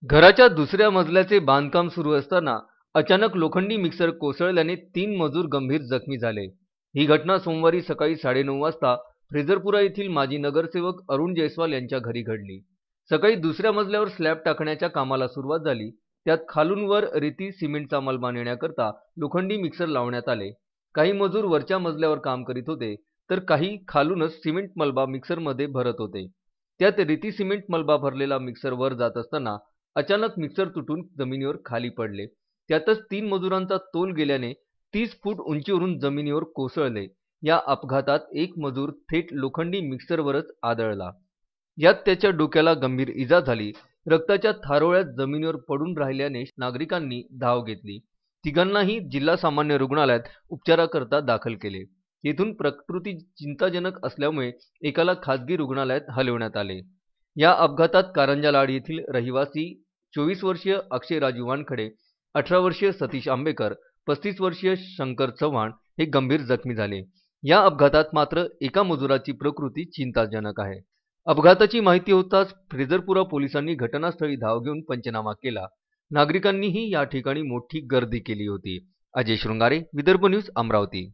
घराच्या दुसऱ्या मजल्याचे बांधकाम सुरू असताना अचानक लोखंडी मिक्सर कोसळल्याने 3 मजूर गंभीर जखमी झाले। ही घटना सोमवारी सकाळी 9:30 वाजता फ्रेझरपुरा येथील माजी नगरसेवक अरुण जयस्वाल यांच्या घरी घडली। सकाळी दुसऱ्या मजल्यावर स्लॅब टाकण्याच्या कामाला सुरुवात झाली। त्यात खालून वर रेती सिमेंटचा मलबा नेण्याकरता लोखंडी मिक्सर लावण्यात आले। काही मजूर वरच्या मजल्यावर काम करीत होते, तर काही खालूनच सिमेंट मलबा मिक्सरमध्ये भरत होते। त्यात रेती सिमेंट मलबा भरलेला मिक्सर वर जात असताना अचानक मिक्सर तुटून जमिनीवर खाली पडले। त्यातच 3 मजुरांचा तोल गेल्याने 30 फूट उंचीवरून जमिनीवर कोसळले। या अपघातात एक मजूर थेट लोखंडी मिक्सरवरच आदळला। यात त्याच्या डोक्याला गंभीर इजा झाली। रक्ताच्या थारोळ्यात जमिनीवर पडून राहिल्याने नागरिकांनी धाव घेतली। तिघांनाही जिल्हा सामान्य रुग्णालयात उपचाराकरता दाखल केले। येथून प्रकृती चिंताजनक असल्यामुळे एकाला खासगी रुग्णालयात हलविण्यात आले। या अपघातात कारंजा लाड येथील रहिवासी 24 वर्षीय अक्षय राजू वानखडे, 18 वर्षीय सतीश आंबेकर, 35 वर्षीय शंकर चव्हाण हे गंभीर जखमी झाले। या अपघातात मात्र एका मजुराची प्रकृती चिंताजनक आहे। अपघाताची माहिती होताच फ्रेझरपुरा पोलिसांनी घटनास्थळी धाव घेऊन पंचनामा केला। नागरिकांनीही या ठिकाणी मोठी गर्दी केली होती। अजय शृंगारे, विदर्भ न्यूज, अमरावती।